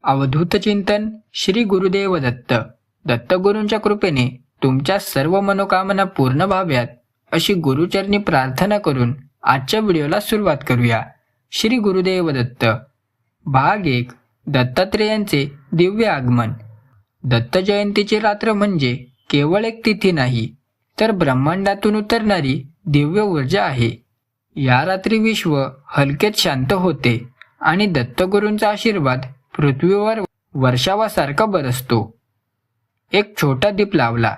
अवधूत चिंतन श्री गुरुदेव दत्त. दत्तगुरूंच्या कृपेने तुमच्या सर्व मनोकामना पूर्ण व्हाव्यात अशी गुरुचरणी प्रार्थना करून आजच्या व्हिडिओला सुरुवात करूया. श्री गुरुदेव दत्त. भाग 1. दत्तात्रेयांचे दिव्य आगमन. दत्त जयंतीची रात्र म्हणजे केवळ एक तिथी नाही, तर ब्रह्मांडातून उतरणारी दिव्य ऊर्जा आहे. या रात्री विश्व हलकेच शांत होते आणि दत्तगुरूंचा आशीर्वाद पृथ्वीवर वर्षावासारखा बरसतो. एक छोटा दीप लावला,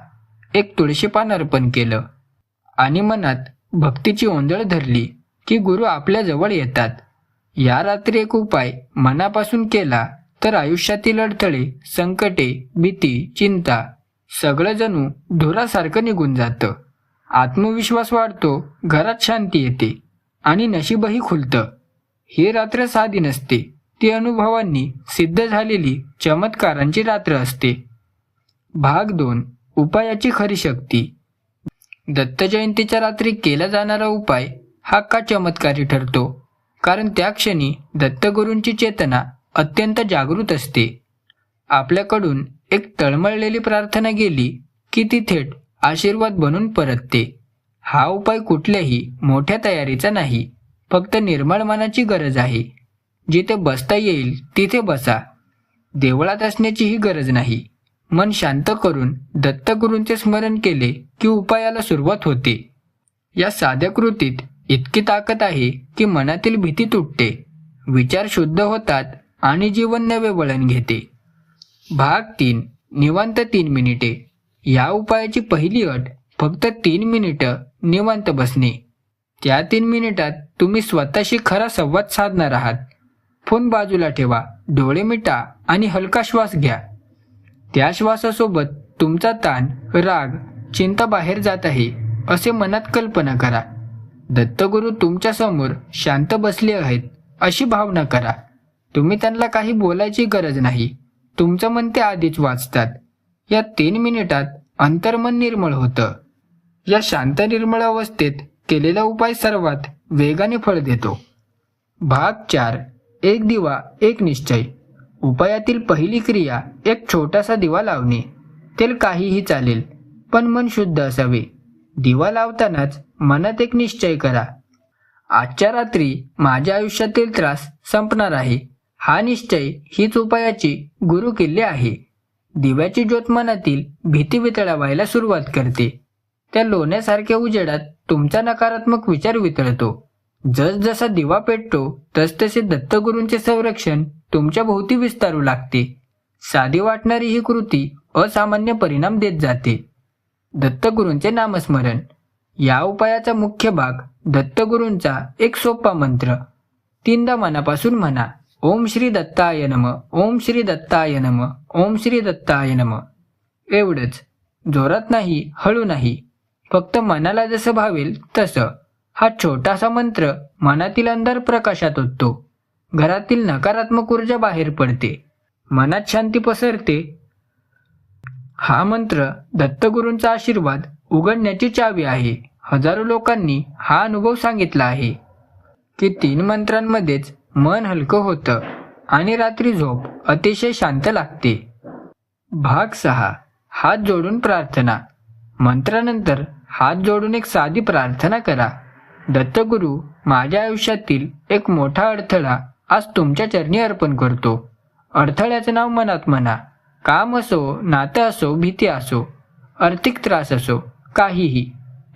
एक तुळशीपान अर्पण केलं आणि मनात भक्तीची ओंजळ धरली की गुरु आपल्या जवळ येतात. या रात्री एक उपाय मनापासून केला तर आयुष्यातील अडथळे, संकटे, भीती, चिंता सगळं जणू धुरासारखं निघून जातं. आत्मविश्वास वाढतो, घरात शांती येते आणि नशीबही खुलतं. ही रात्र साधी नसते, ती अनुभवांनी सिद्ध झालेली चमत्कारांची रात्र असते. भाग 2. उपायाची खरी शक्ती. दत्त जयंतीच्या रात्री केला जाणारा उपाय हा का चमत्कारी ठरतो? कारण त्या क्षणी दत्तगुरूंची चेतना अत्यंत जागृत असते. आपल्याकडून एक तळमळलेली प्रार्थना गेली की ती थेट आशीर्वाद बनून परतते. हा उपाय कुठल्याही मोठ्या तयारीचा नाही, फक्त निर्मळ मनाची गरज आहे. जिथे बसता येईल तिथे बसा. देवळात असण्याचीही गरज नाही. मन शांत करून दत्तगुरूंचे स्मरण केले की उपायाला सुरुवात होते. या साध्या कृतीत इतकी ताकद आहे की मनातील भीती तुटते, विचार शुद्ध होतात आणि जीवन नवे वळण घेते. भाग 3. निवांत 3 मिनिटे. या उपायाची पहिली अट फक्त 3 मिनिटं निवांत बसणे. त्या 3 मिनिटात तुम्ही स्वतःशी खरा संवाद साधणार आहात. फोन बाजूला ठेवा, डोळे मिटा आणि हलका श्वास घ्या. त्या श्वासासोबत तुमचा ताण, राग, चिंता बाहेर जात आहे असे मनात कल्पना करा. दत्तगुरू तुमच्या समोर शांत बसले आहेत अशी भावना करा. तुम्ही त्यांना काही बोलायची गरज नाही, तुमचं मन ते आधीच वाचतात. या 3 मिनिटात अंतर्मन निर्मळ होतं. या शांत निर्मळ अवस्थेत केलेला उपाय सर्वात वेगाने फळ देतो. भाग 4. एक दिवा एक निश्चय. उपायातील पहिली क्रिया एक छोटासा दिवा लावणे. तेल काहीही चालेल, पण मन शुद्ध असावे. दिवा लावतानाच मनात एक निश्चय करा. आजच्या रात्री माझ्या आयुष्यातील त्रास संपणार आहे. हा निश्चय हीच उपायाची गुरुकिल्ली आहे. दिव्याची ज्योत मनातील भीती वितळवायला सुरुवात करते. त्या लोण्यासारख्या उजेडात तुमचा नकारात्मक विचार वितळतो. जसजसा दिवा पेटतो तसतसे दत्तगुरूंचे संरक्षण तुमच्या भोवती विस्तारू लागते. साधी वाटणारी ही कृती असामान्य परिणाम देत जाते. दत्तगुरूंचे नामस्मरण. या उपायाचा मुख्य भाग दत्तगुरूंचा एक सोपा मंत्र. 3दा मनापासून म्हणा, ओम श्री दत्ताय नमः, ओम श्री दत्ताय नमः, ओम श्री दत्ताय नमः. एवढंच. जोरात नाही, हळू नाही, फक्त मनाला जसं भावेल तसं. हा छोटासा मंत्र मनातील अंधार प्रकाशात ओततो. घरातील नकारात्मक ऊर्जा बाहेर पडते, मनात शांती पसरते. हा मंत्र दत्तगुरूंचा आशीर्वाद उघडण्याची चावी आहे. हजारो लोकांनी हा अनुभव सांगितला आहे की 3 मंत्रांमध्येच मन हलकं होतं आणि रात्री झोप अतिशय शांत लागते. भाग 6. हात जोडून प्रार्थना. मंत्रानंतर हात जोडून एक साधी प्रार्थना करा. दत्तगुरू, माझ्या आयुष्यातील एक मोठा अडथळा आज तुमच्या चरणी अर्पण करतो. अडथळ्याचं नाव मनात म्हणा. काम असो, नातं असो, भीती असो, आर्थिक त्रास असो, काहीही.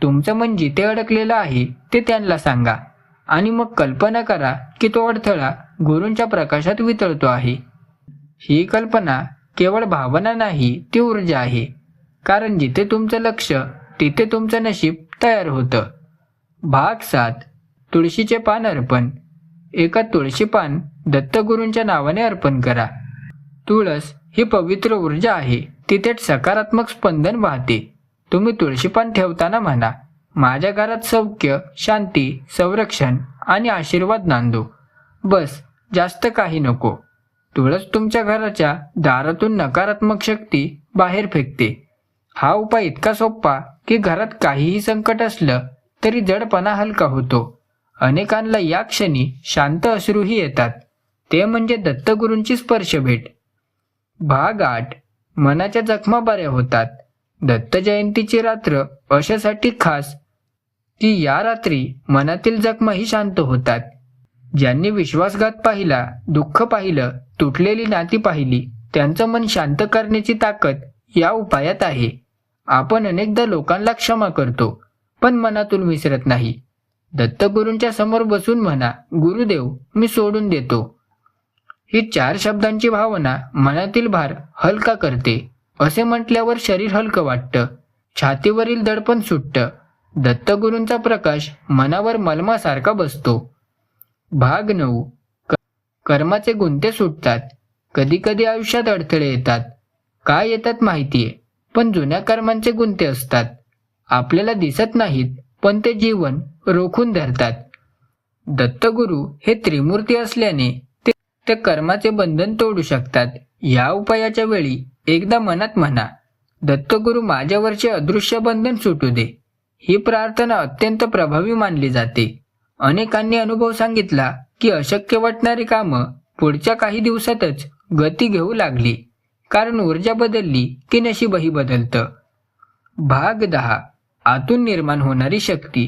तुमचं मन जिथे अडकलेलं आहे ते त्यांना सांगा आणि मग कल्पना करा की तो अडथळा गुरूंच्या प्रकाशात वितळतो आहे. ही कल्पना केवळ भावना नाही, ती ऊर्जा आहे. कारण जिथे तुमचं लक्ष तिथे तुमचं नशीब तयार होतं. भाग 7. तुळशीचे पान अर्पण. एका तुळशी पान दत्तगुरूंच्या नावाने अर्पण करा. तुळस ही पवित्र ऊर्जा आहे, ती थेट सकारात्मक स्पंदन वाहते. तुम्ही तुळशीपान ठेवताना म्हणा, माझ्या घरात सौख्य, शांती, संरक्षण आणि आशीर्वाद नांदो. बस, जास्त काही नको. तुळस तुमच्या घराच्या दारातून नकारात्मक शक्ती बाहेर फेकते. हा उपाय इतका सोपा की घरात काहीही संकट असलं तरी जडपणा हलका होतो. अनेकांना या क्षणी शांत अश्रूही येतात. ते म्हणजे दत्तगुरूंची स्पर्श भेट. भाग 8. मनाच्या जखमा बऱ्या होतात. दत्त जयंतीची रात्र अशासाठी खास की या रात्री मनातील जखमाही शांत होतात. ज्यांनी विश्वासघात पाहिला, दुःख पाहिलं, तुटलेली नाती पाहिली, त्यांचं मन शांत करण्याची ताकद या उपायात आहे. आपण अनेकदा लोकांना क्षमा करतो, पण मनातून विसरत नाही. दत्तगुरूंच्या समोर बसून म्हणा, गुरुदेव, मी सोडून देतो. ही 4 शब्दांची भावना मनातील भार हलका करते. असे म्हटल्यावर शरीर हलकं वाटतं, छातीवरील दडपण सुटतं. दत्तगुरूंचा प्रकाश मनावर मलमासारखा बसतो. भाग 9. कर्माचे गुंते सुटतात. कधी कधी आयुष्यात अडथळे येतात. काय येतात माहितीये, पण जुन्या कर्मांचे गुंते असतात. आपल्याला दिसत नाहीत, पण ते जीवन रोखून धरतात. दत्तगुरू हे त्रिमूर्ती असल्याने ते कर्माचे बंधन तोडू शकतात. या उपायाच्या वेळी एकदा मनात म्हणा, दत्तगुरू माझ्यावरचे अदृश्य बंधन सुटू दे. ही प्रार्थना अत्यंत प्रभावी मानली जाते. अनेकांनी अनुभव सांगितला की अशक्य वाटणारी कामं पुढच्या काही दिवसातच गती घेऊ लागली, कारण ऊर्जा बदलली की नशीबही बदलतं. भाग 10. आतून निर्माण होणारी शक्ती.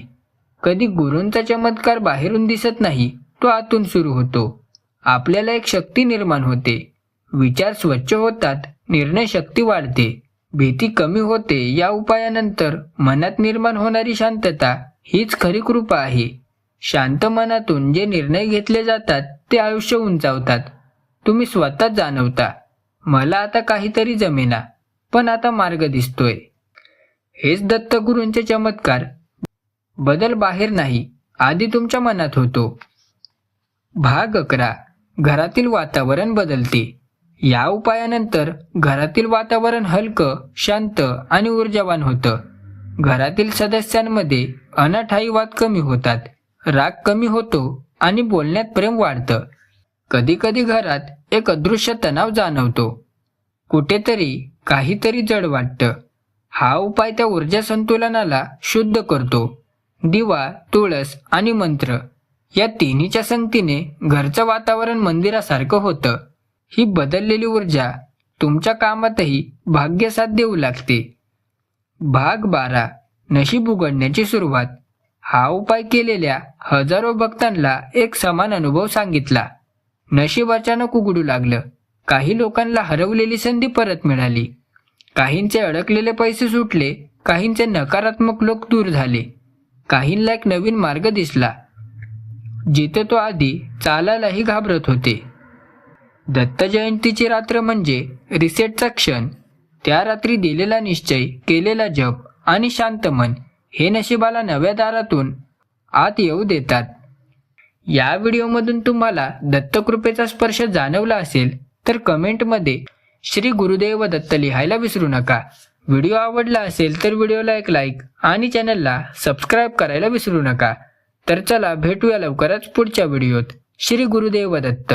कधी गुरूंचा चमत्कार बाहेरून दिसत नाही, तो आतून सुरू होतो. आपल्याला एक शक्ती निर्माण होते. विचार स्वच्छ होतात, निर्णय शक्ती वाढते, भीती कमी होते. या उपायानंतर मनात निर्माण होणारी शांतता हीच खरी कृपा आहे. शांत मनातून जे निर्णय घेतले जातात ते आयुष्य उंचावतात. तुम्ही स्वतःच जाणवता, मला आता काहीतरी जमेना, पण आता मार्ग दिसतोय. हेच दत्तगुरूंचे चमत्कार. बदल बाहेर नाही, आधी तुमच्या मनात होतो. भाग 11. घरातील वातावरण बदलते. या उपायानंतर घरातील वातावरण हलकं, शांत आणि ऊर्जावान होतं. घरातील सदस्यांमध्ये अनाठायी वाद कमी होतात, राग कमी होतो आणि बोलण्यात प्रेम वाढतं. कधी कधी घरात एक अदृश्य तणाव जाणवतो, कुठेतरी काहीतरी जड वाटतं. हा उपाय त्या ऊर्जा संतुलनाला शुद्ध करतो. दिवा, तुळस आणि मंत्र या तिन्हीच्या संगतीने घरचं वातावरण मंदिरासारखं होतं. ही बदललेली ऊर्जा तुमच्या कामातही भाग्यसाथ देऊ लागते. भाग 12. नशीब उघडण्याची सुरुवात. हा उपाय केलेल्या हजारो भक्तांना एक समान अनुभव सांगितला. नशीब अचानक उघडू लागलं. काही लोकांना हरवलेली संधी परत मिळाली. काहींचे अडकलेले पैसे सुटले. काहींचे नकारात्मक लोक दूर झाले. काहींना एक नवीन मार्ग दिसला, जिथे तो आधी चालायलाही घाबरत होते. दत्त जयंतीची रात्र म्हणजे रिसेटचा क्षण. त्या रात्री दिलेला निश्चय, केलेला जप आणि शांत मन हे नशिबाला नव्या दारातून आत येऊ देतात. या व्हिडिओमधून तुम्हाला दत्तकृपेचा स्पर्श जाणवला असेल तर कमेंटमध्ये श्री गुरुदेव दत्त लिहायला विसरू नका. व्हिडिओ आवडला असेल तर व्हिडिओला एक लाईक आणि चॅनलला सबस्क्राईब करायला विसरू नका. तर चला भेटूया लवकरच पुढच्या व्हिडिओत. श्री गुरुदेव दत्त.